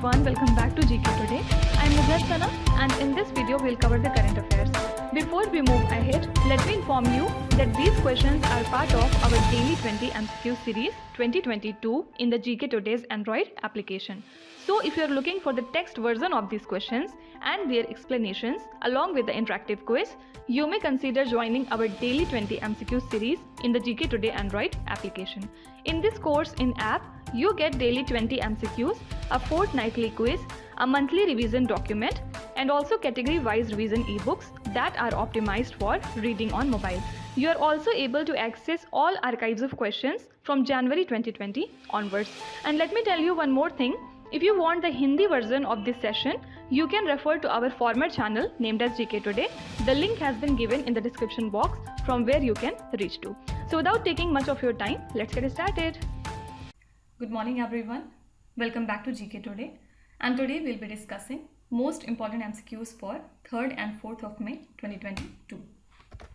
everyone, welcome back to GK Today. I am Sana and in this video we'll cover the current affairs. Before we move ahead, let me inform you that these questions are part of our daily 20 MCQ series 2022 in the GK Today's Android application. So if you are looking for the text version of these questions and their explanations along with the interactive quiz, you may consider joining our daily 20 MCQ series in the GK Today Android application. In this course in app, you get daily 20 MCQs, a fortnightly quiz, a monthly revision document, and also category-wise revision e-books that are optimized for reading on mobile. You are also able to access all archives of questions from January 2020 onwards. And let me tell you one more thing. If you want the Hindi version of this session, you can refer to our former channel named as GK Today. The link has been given in the description box from where you can reach to. So without taking much of your time, let's get started. Good morning everyone. Welcome back to GK Today. And today we'll be discussing most important MCQs for 3rd and 4th of May 2022.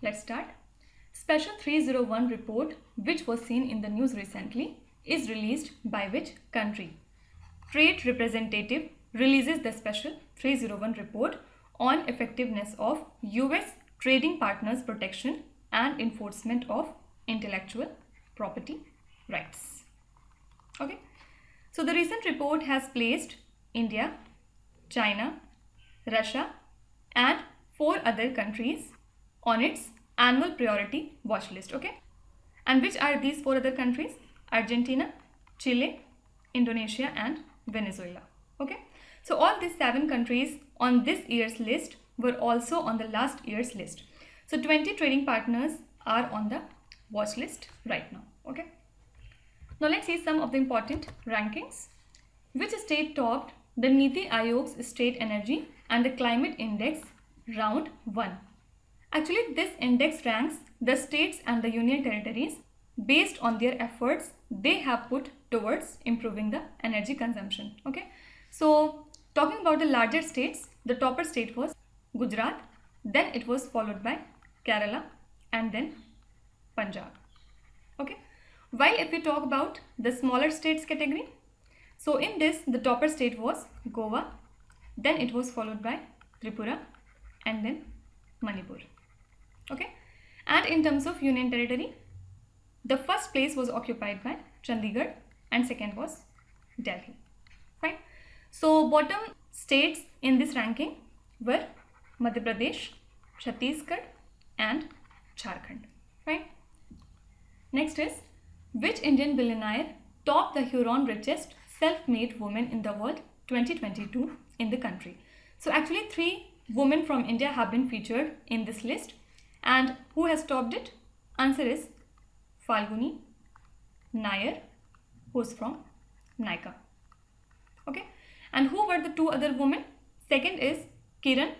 Let's start. Special 301 report, which was seen in the news recently, is released by which country? Trade representative releases the Special 301 report on effectiveness of US trading partners' protection and enforcement of intellectual property rights. Okay, so the recent report has placed India, China, Russia and 4 other countries on its annual priority watch list. Okay, and which are these 4 other countries? Argentina, Chile, Indonesia and Venezuela. Okay, so all these 7 countries on this year's list were also on the last year's list. So 20 trading partners are on the watch list right now. Okay, now let's see some of the important rankings. Which state topped the Niti Aayog's State Energy and the Climate Index round 1? Actually, this index ranks the states and the union territories based on their efforts they have put towards improving the energy consumption. Okay, so talking about the larger states, the topper state was Gujarat, then it was followed by Kerala and then Punjab. Okay, while if we talk about the smaller states category, so in this the topper state was Goa, then it was followed by Tripura and then Manipur. Okay, and in terms of union territory, the first place was occupied by Chandigarh and second was Delhi. Fine. So bottom states in this ranking were Madhya Pradesh, Chhattisgarh and Jharkhand. Fine. Next is, which Indian billionaire topped the Huron richest self-made woman in the world 2022 in the country? So actually 3 women from India have been featured in this list, and who has topped it? Answer is Falguni Nair, who is from Nika. Okay, and who were the 2 other women? Second is Kiran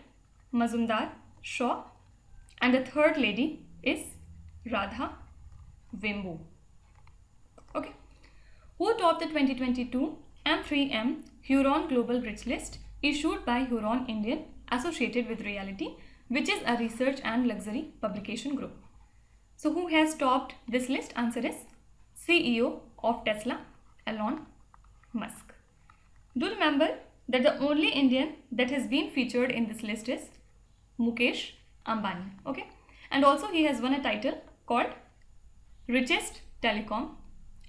Mazumdar Shaw and the third lady is Radha Wimbu. Okay, who topped the 2022 M3M Huron Global Rich List issued by Huron Indian Associated with Reality, which is a research and luxury publication group. So who has topped this list? Answer is CEO of Tesla, Elon Musk. Do remember that the only Indian that has been featured in this list is Mukesh Ambani. Okay, and also he has won a title called Richest Telecom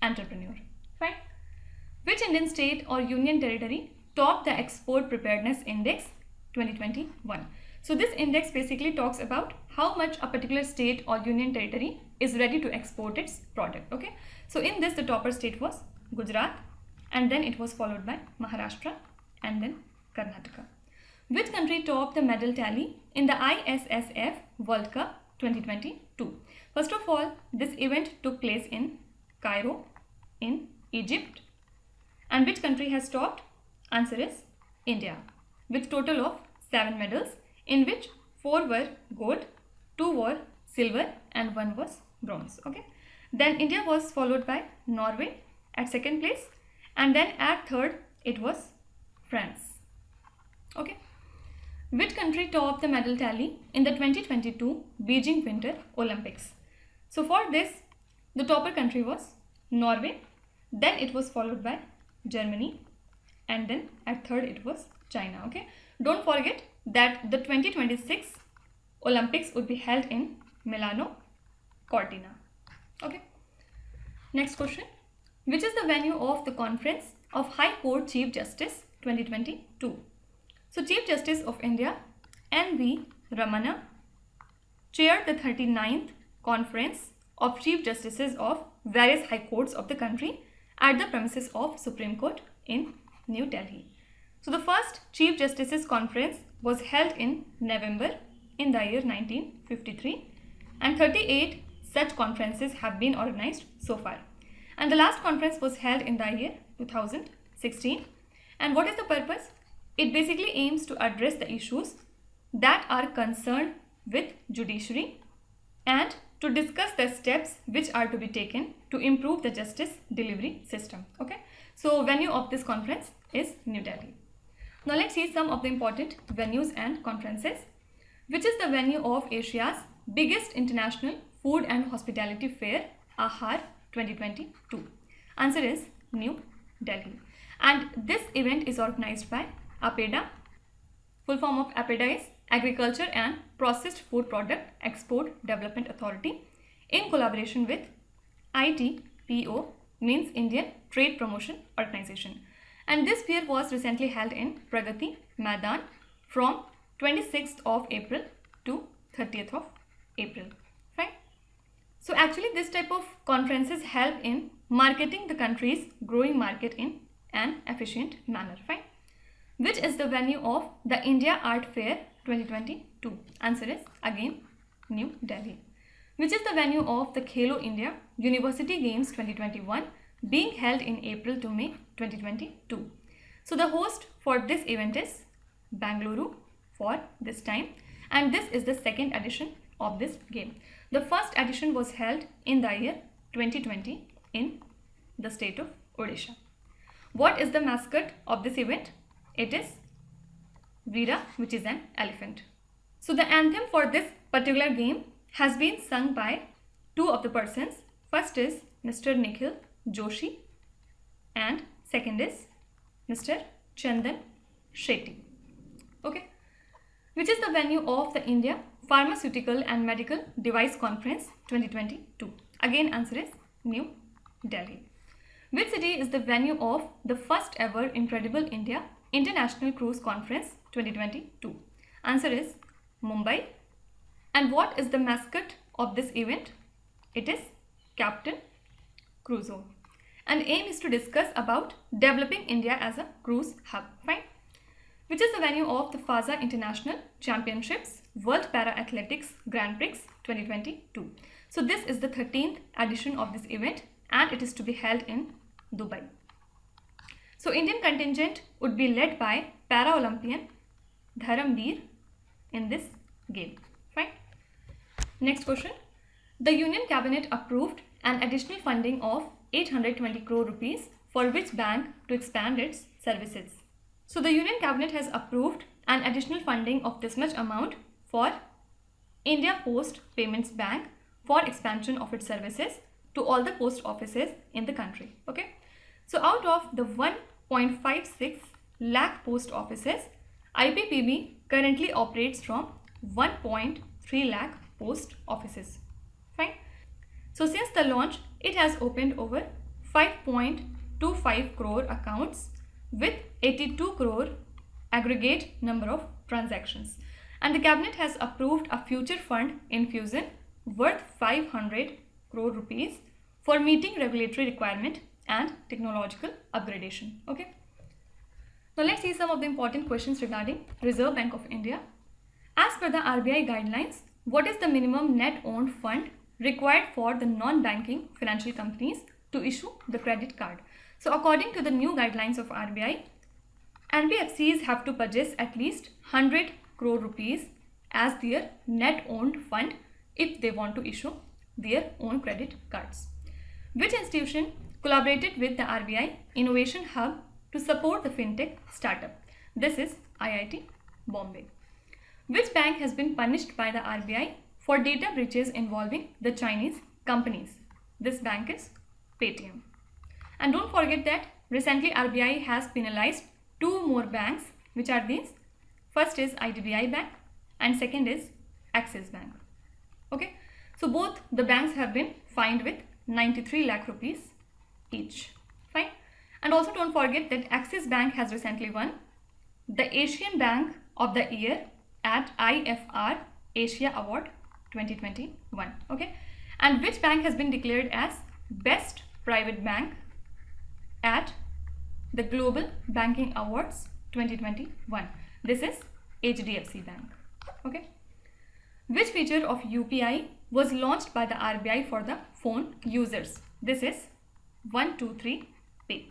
Entrepreneur. Fine. Which Indian state or union territory topped the Export Preparedness Index 2021? So this index basically talks about how much a particular state or union territory is ready to export its product. Okay, so in this the topper state was Gujarat and then it was followed by Maharashtra and then Karnataka. Which country topped the medal tally in the ISSF World Cup 2022? First of all, this event took place in Cairo in Egypt. And which country has topped? Answer is India, with total of 7 medals, in which 4 were gold, 2 were silver and 1 was bronze. Okay, then India was followed by Norway at 2nd place and then at 3rd it was France. Okay, which country topped the medal tally in the 2022 Beijing Winter Olympics? So for this the topper country was Norway, then it was followed by Germany and then at third it was China. Okay, don't forget that the 2026 Olympics would be held in Milano Cortina. Okay, next question. Which is the venue of the Conference of High Court Chief Justice 2022? So Chief Justice of India N.V. Ramana chaired the 39th Conference of Chief Justices of various high courts of the country at the premises of Supreme Court in New Delhi. So the first Chief Justices Conference was held in November in the year 1953, and 38 such conferences have been organized so far. And the last conference was held in the year 2016. And what is the purpose? It basically aims to address the issues that are concerned with judiciary and to discuss the steps which are to be taken to improve the justice delivery system. Okay, so venue of this conference is New Delhi. Now let's see some of the important venues and conferences. Which is the venue of Asia's biggest international food and hospitality fair, AHAR 2022? Answer is New Delhi. And this event is organized by APEDA. Full form of APEDA is Agriculture and Processed Food Product Export Development Authority, in collaboration with ITPO, means Indian Trade Promotion Organization. And this fair was recently held in Pragati Maidan from 26th of April to 30th of April. Right? So actually this type of conferences help in marketing the country's growing market in an efficient manner. Right? Which is the venue of the India Art Fair 2022? Answer is again New Delhi. Which is the venue of the Khelo India University Games 2021, being held in April to May 2022? So the host for this event is Bangalore for this time, and this is the second edition of this game. The first edition was held in the year 2020 in the state of Odisha. What is the mascot of this event? It is Veera, which is an elephant. So the anthem for this particular game has been sung by two of the persons. First is Mr. Nikhil Joshi and second is Mr. Chandan Shetty. Okay. Which is the venue of the India Pharmaceutical and Medical Device Conference 2022? Again answer is New Delhi. Which city is the venue of the first ever Incredible India International Cruise Conference 2022? Answer is Mumbai. And what is the mascot of this event? It is Captain Crusoe. And aim is to discuss about developing India as a cruise hub. Fine. Which is the venue of the FASA International Championships World Para Athletics Grand Prix 2022? So this is the 13th edition of this event and it is to be held in Dubai. So Indian contingent would be led by Para-Olympian Dharamveer in this game. Fine. Next question. The Union Cabinet approved an additional funding of 820 crore rupees for which bank to expand its services? So the Union Cabinet has approved an additional funding of this much amount for India Post Payments Bank for expansion of its services to all the post offices in the country. Okay. So out of the 1.56 lakh post offices, IPPB currently operates from 1.3 lakh post offices. Fine. So since the launch, it has opened over 5.25 crore accounts with 82 crore aggregate number of transactions. And the cabinet has approved a future fund infusion worth 500 crore rupees for meeting regulatory requirement and technological upgradation. Okay. Now let's see some of the important questions regarding Reserve Bank of India. As per the RBI guidelines, what is the minimum net owned fund required for the non-banking financial companies to issue the credit card? So according to the new guidelines of RBI, NBFCs have to purchase at least 100 crore rupees as their net owned fund if they want to issue their own credit cards. Which institution collaborated with the RBI Innovation Hub to support the fintech startup? This is IIT Bombay. Which bank has been punished by the RBI for data breaches involving the Chinese companies? This bank is Paytm. And don't forget that recently RBI has penalized two more banks, which are these. First is IDBI Bank and second is Axis Bank. Okay, so both the banks have been fined with 93 lakh rupees each. Fine. And also don't forget that Axis Bank has recently won the Asian Bank of the Year at IFR Asia Award 2021. Okay, and which bank has been declared as Best Private Bank at the Global Banking Awards 2021? This is HDFC Bank. Okay, which feature of UPI was launched by the RBI for the phone users? This is 123 Pay.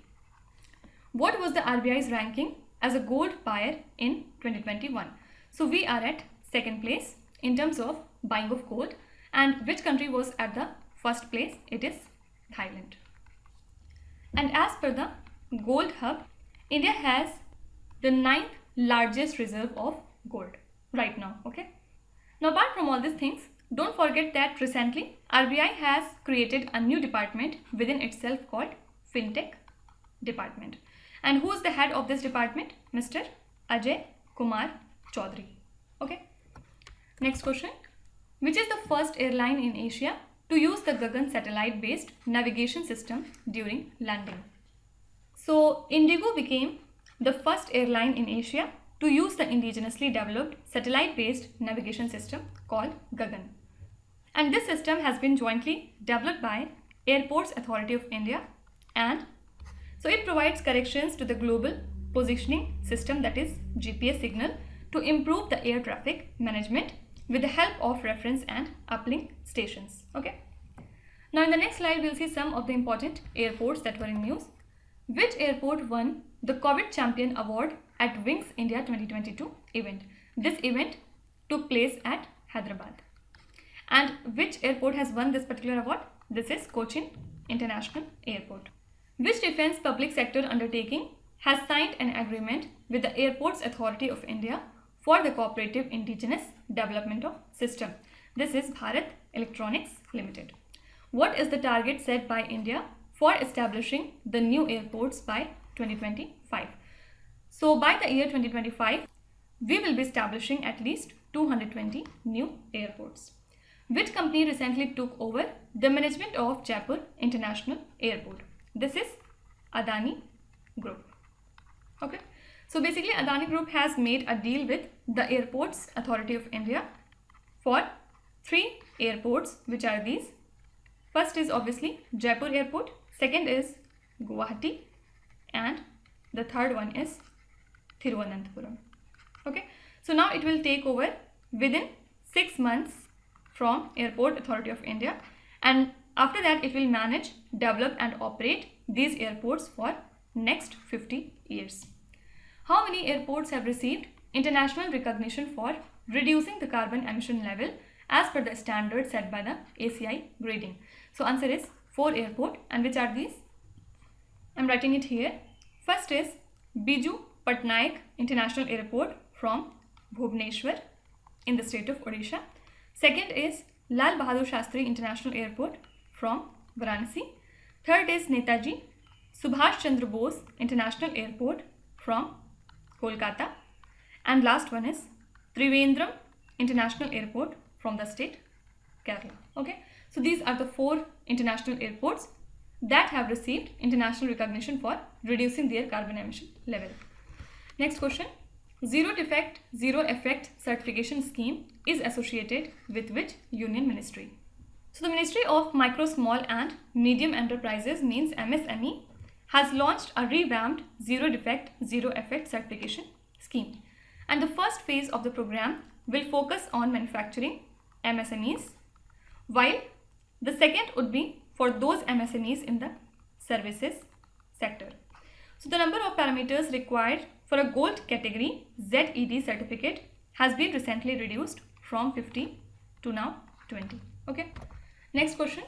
What was the RBI's ranking as a gold buyer in 2021? So we are at second place in terms of buying of gold. And which country was at the first place? It is Thailand. And as per the Gold Hub, India has the 9th largest reserve of gold right now. Okay. Now apart from all these things, don't forget that recently RBI has created a new department within itself called FinTech Department. And who is the head of this department? Mr. Ajay Kumar Chaudhary. Okay. Next question. Which is the first airline in Asia to use the Gagan satellite-based navigation system during landing? So Indigo became the first airline in Asia to use the indigenously developed satellite-based navigation system called Gagan. And this system has been jointly developed by Airports Authority of India, and so it provides corrections to the global positioning system, that is GPS signal, to improve the air traffic management with the help of reference and uplink stations. Okay. Now in the next slide we'll see some of the important airports that were in news. Which airport won the COVID Champion Award at Wings India 2022 event? This event took place at Hyderabad. And which airport has won this particular award? This is Cochin International Airport. Which defense public sector undertaking has signed an agreement with the Airports Authority of India for the cooperative indigenous development of system? This is Bharat Electronics Limited. What is the target set by India for establishing the new airports by 2025? So by the year 2025, we will be establishing at least 220 new airports. Which company recently took over the management of Jaipur International Airport? This is Adani Group. Okay. So basically Adani Group has made a deal with the Airports Authority of India for 3 airports, which are these. First is obviously Jaipur Airport, second is Guwahati, and the third one is Thiruvananthapuram. Okay. So now it will take over within 6 months from Airport Authority of India, and after that it will manage, develop and operate these airports for next 50 years. How many airports have received international recognition for reducing the carbon emission level as per the standard set by the ACI grading? So answer is 4 airports, and which are these? I am writing it here. First is Biju Patnaik International Airport from Bhubaneswar in the state of Odisha. Second is Lal Bahadur Shastri International Airport from Varanasi. Third is Netaji Subhash Chandra Bose International Airport from Kolkata. And last one is Trivandrum International Airport from the state Kerala. Okay. So these are the 4 international airports that have received international recognition for reducing their carbon emission level. Next question. Zero Defect, Zero Effect certification scheme is associated with which union ministry? So the Ministry of Micro, Small and Medium Enterprises, means MSME, has launched a revamped Zero Defect, Zero Effect certification scheme. And the first phase of the program will focus on manufacturing MSMEs, while the second would be for those MSMEs in the services sector. So the number of parameters required for a gold category ZED certificate has been recently reduced from 50 to now 20. Okay. Next question.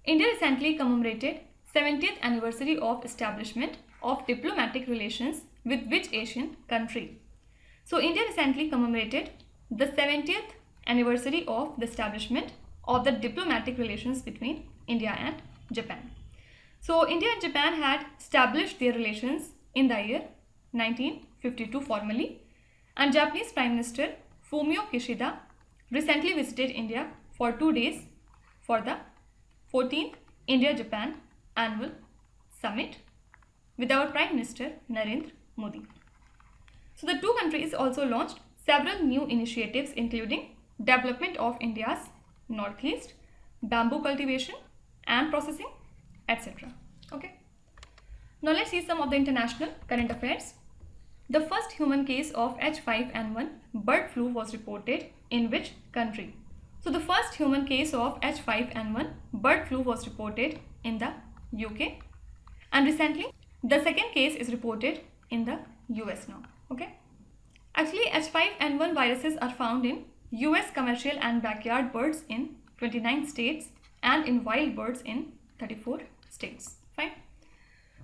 India recently commemorated 70th anniversary of establishment of diplomatic relations with which Asian country? So India recently commemorated the 70th anniversary of the establishment of the diplomatic relations between India and Japan. So India and Japan had established their relations in the year 1952 formally, and Japanese Prime Minister Fumio Kishida recently visited India for 2 days for the 14th India-Japan Annual Summit with our Prime Minister Narendra Modi. So the two countries also launched several new initiatives including development of India's northeast, bamboo cultivation and processing, etc. Okay. Now let's see some of the international current affairs. The first human case of H5N1 bird flu was reported in which country? So the first human case of H5N1 bird flu was reported in the UK, and recently the second case is reported in the US now. Okay. Actually, H5N1 viruses are found in US commercial and backyard birds in 29 states and in wild birds in 34 states. Fine.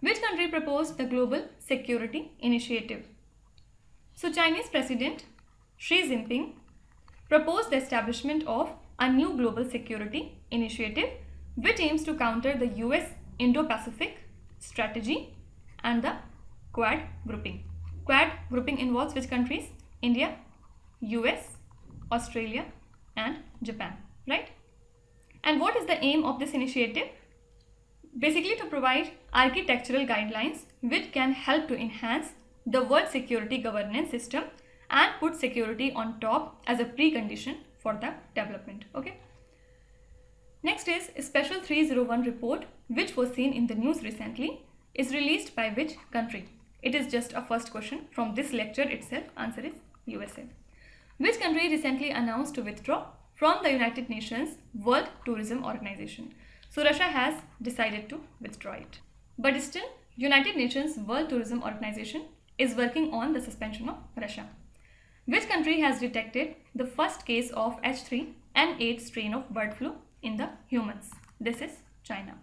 Which country proposed the Global Security Initiative? So Chinese President Xi Jinping proposed the establishment of a new global security initiative which aims to counter the US Indo-Pacific strategy and the Quad grouping. Quad grouping involves which countries? India, US, Australia and Japan, right? And what is the aim of this initiative? Basically to provide architectural guidelines which can help to enhance the world security governance system and put security on top as a precondition for the development. Okay. Next is Special 301 report which was seen in the news recently is released by which country? It is just a first question from this lecture itself. Answer is USA. Which country recently announced to withdraw from the United Nations World Tourism Organization? So Russia has decided to withdraw it. But still, United Nations World Tourism Organization is working on the suspension of Russia. Which country has detected the first case of H3N8 strain of bird flu in the humans? This is China.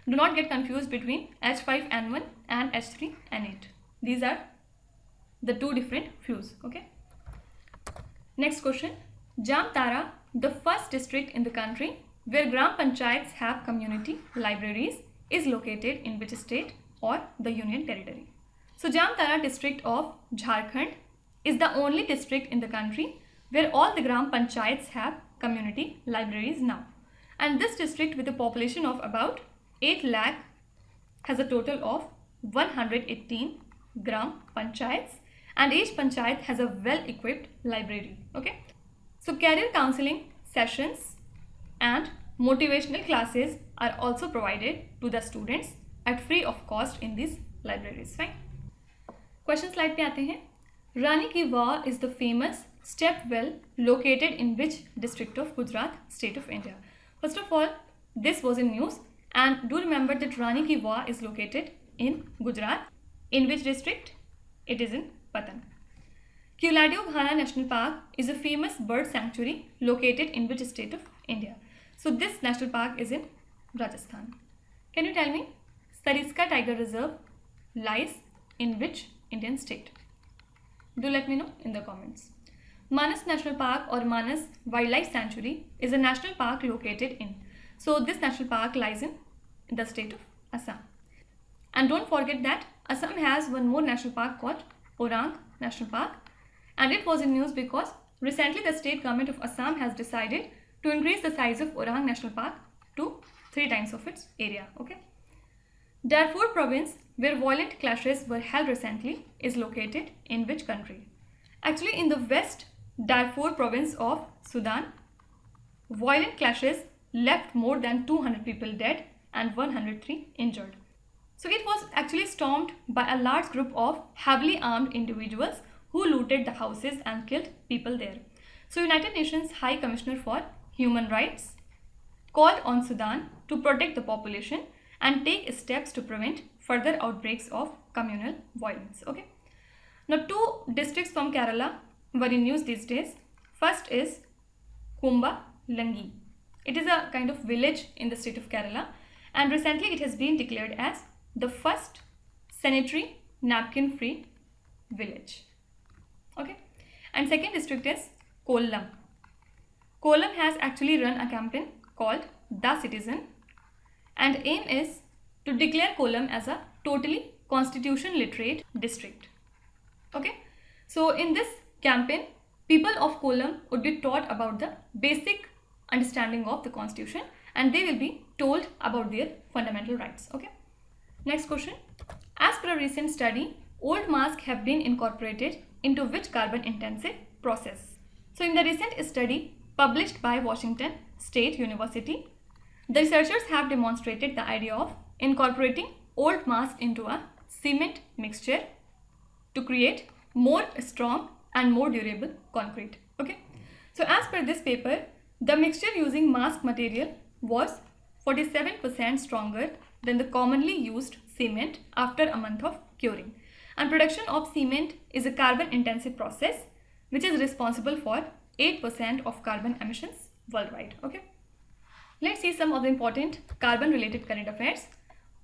Do not get confused between H5N1 and H3N8. These are the two different flus. Okay. Next question. Jamtara, the first district in the country where Gram Panchayats have community libraries, is located in which state or the Union Territory? So Jamtara district of Jharkhand is the only district in the country where all the Gram Panchayats have community libraries now. And this district with a population of about 8 lakh has a total of 118 Gram Panchayats, and each Panchayat has a well-equipped library. Okay. So career counseling sessions and motivational classes are also provided to the students at free of cost in these libraries. Fine. Question slide पे आते हैं. Rani Ki Vav is the famous step well located in which district of Gujarat, state of India? First of all, this was in news, and do remember that Rani Ki Vav is located in Gujarat. In which district? It is in Patan. Kuladio Ghana National Park is a famous bird sanctuary located in which state of India? So this national park is in Rajasthan. Can you tell me Sariska Tiger Reserve lies in which Indian state? Do let me know in the comments. Manas National Park or Manas Wildlife Sanctuary is a national park located in. So this national park lies in the state of Assam. And don't forget that Assam has one more national park called Orang National Park, and it was in news because recently the state government of Assam has decided to increase the size of Orang National Park to 3 times of its area. Okay. Darfur province, where violent clashes were held recently, is located in which country? Actually, in the West Darfur province of Sudan, violent clashes left more than 200 people dead and 103 injured. So it was actually stormed by a large group of heavily armed individuals who looted the houses and killed people there. So United Nations High Commissioner for Human Rights called on Sudan to protect the population and take steps to prevent further outbreaks of communal violence. Okay. Now 2 districts from Kerala were in news these days. First is Kumba Langi. It is a kind of village in the state of Kerala, and recently it has been declared as the first sanitary napkin free village. Okay. And second district is Kollam. Kollam has actually run a campaign called The Citizen, and aim is to declare Kollam as a totally constitution literate district. Okay, so in this campaign, people of Kollam would be taught about the basic understanding of the constitution, and they will be told about their fundamental rights. Okay, next question. As per a recent study, old masks have been incorporated into which carbon intensive process? So in the recent study published by Washington State University, the researchers have demonstrated the idea of incorporating old masks into a cement mixture to create more strong and more durable concrete. Okay, so as per this paper, the mixture using mask material was 47% stronger than the commonly used cement after a month of curing. And production of cement is a carbon intensive process which is responsible for 8% of carbon emissions worldwide. Okay, let's see some of the important carbon related current affairs.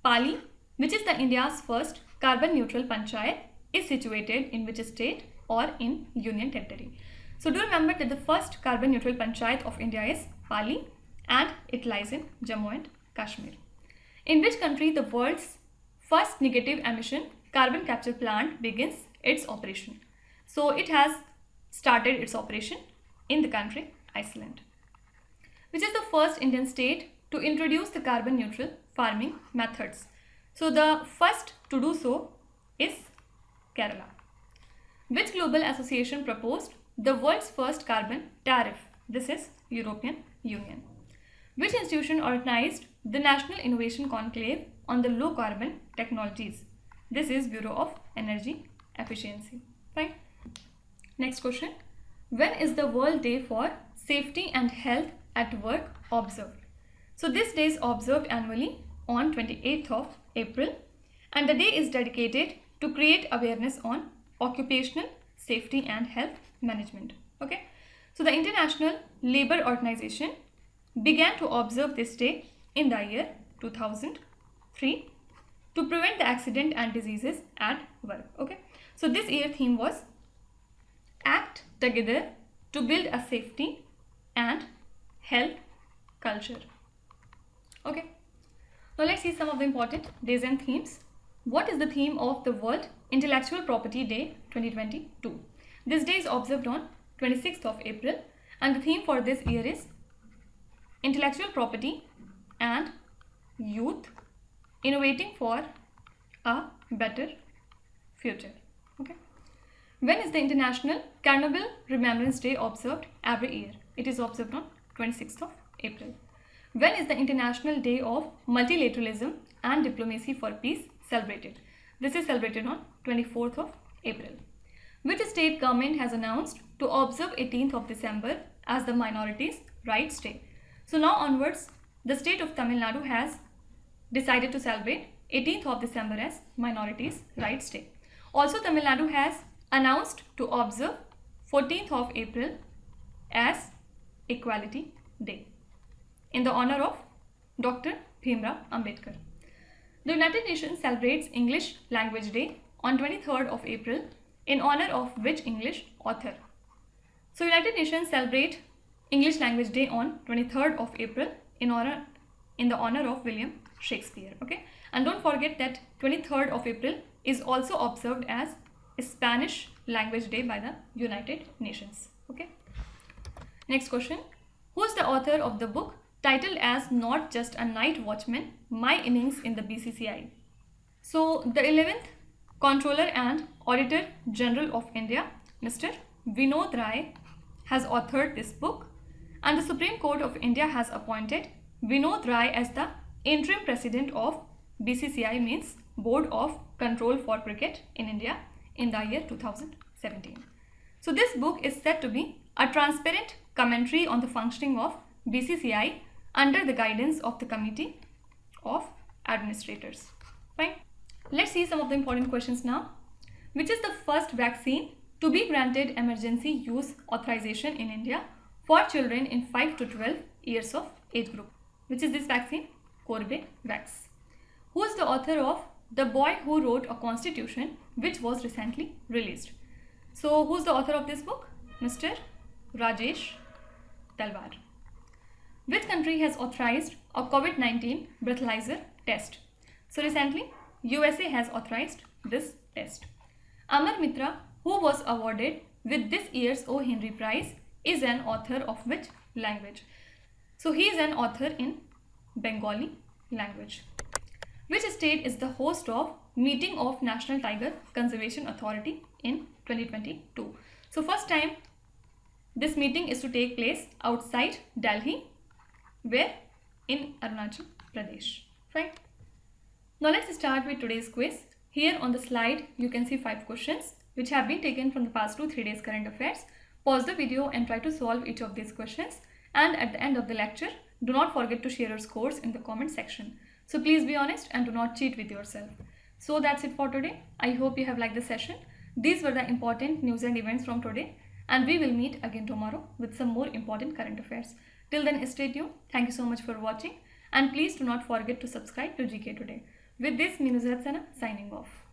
Pali, which is the India's first carbon neutral panchayat, is situated in which state or in union territory? So do remember that the first carbon neutral panchayat of India is Pali, and it lies in Jammu and Kashmir. In which country the world's first negative emission carbon capture plant begins its operation? So it has started its operation in the country Iceland. Which is the first Indian state to introduce the carbon neutral farming methods? So the first to do so is Kerala. Which global association proposed the world's first carbon tariff? This is European Union. Which institution organized the National Innovation Conclave on the Low Carbon Technologies? This is Bureau of Energy Efficiency. Fine. Next question. When is the World Day for Safety and Health at Work observed? So this day is observed annually on 28th of April, and the day is dedicated to create awareness on occupational safety and health management. Okay, so the International Labour Organization began to observe this day in the year 2003 to prevent the accident and diseases at work. Okay, so this year theme was Act Together to Build a Safety and Health Culture. Okay, now let's see some of the important days and themes. What is the theme of the World Intellectual Property Day 2022? This day is observed on 26th of April, and the theme for this year is Intellectual Property and Youth Innovating for a Better Future. Okay. When is the International Chernobyl Remembrance Day observed every year? It is observed on 26th of April. When is the International Day of Multilateralism and Diplomacy for Peace celebrated? This is celebrated on 24th of April. Which state government has announced to observe 18th of December as the Minorities' Rights Day? So now onwards, the state of Tamil Nadu has decided to celebrate 18th of December as Minorities' Rights Day. Also, Tamil Nadu has announced to observe 14th of April as Equality Day in the honor of Dr. Bhimrao Ambedkar. The United Nations celebrates English Language Day on 23rd of April in honor of which English author? So United Nations celebrate English Language Day on 23rd of April in the honor of William Shakespeare. Okay, and don't forget that 23rd of April is also observed as Spanish Language Day by the United Nations. Okay. Next question. Who is the author of the book titled as Not Just a Night Watchman, My Innings in the BCCI? So the 11th Comptroller and Auditor General of India, Mr. Vinod Rai, has authored this book, and the Supreme Court of India has appointed Vinod Rai as the interim president of BCCI, means Board of Control for Cricket in India, in the year 2017. So this book is said to be a transparent commentary on the functioning of BCCI under the guidance of the Committee of Administrators. Fine. Let's see some of the important questions now. Which is the first vaccine to be granted emergency use authorization in India for children in 5 to 12 years of age group? Which is this vaccine? Corbevax. Who is the author of The Boy Who Wrote a Constitution, which was recently released? So who is the author of this book? Mr. Rajesh Talwar. Which country has authorized a COVID-19 breathalyzer test? So recently, USA has authorized this test. Amar Mitra who was awarded with this year's O. Henry Prize, is an author of which language? So he is an author in Bengali language. Which state is the host of meeting of National Tiger Conservation Authority in 2022? So first time this meeting is to take place outside Delhi, where? In Arunachal Pradesh. Right? Now let's start with today's quiz. Here on the slide you can see 5 questions which have been taken from the past 2-3 days current affairs. Pause the video and try to solve each of these questions, and at the end of the lecture do not forget to share your scores in the comment section. So please be honest and do not cheat with yourself. So that's it for today. I hope you have liked the session. These were the important news and events from today, and we will meet again tomorrow with some more important current affairs. Till then, stay tuned. Thank you so much for watching, and please do not forget to subscribe to GK Today. With this, me Nusrat Sana signing off.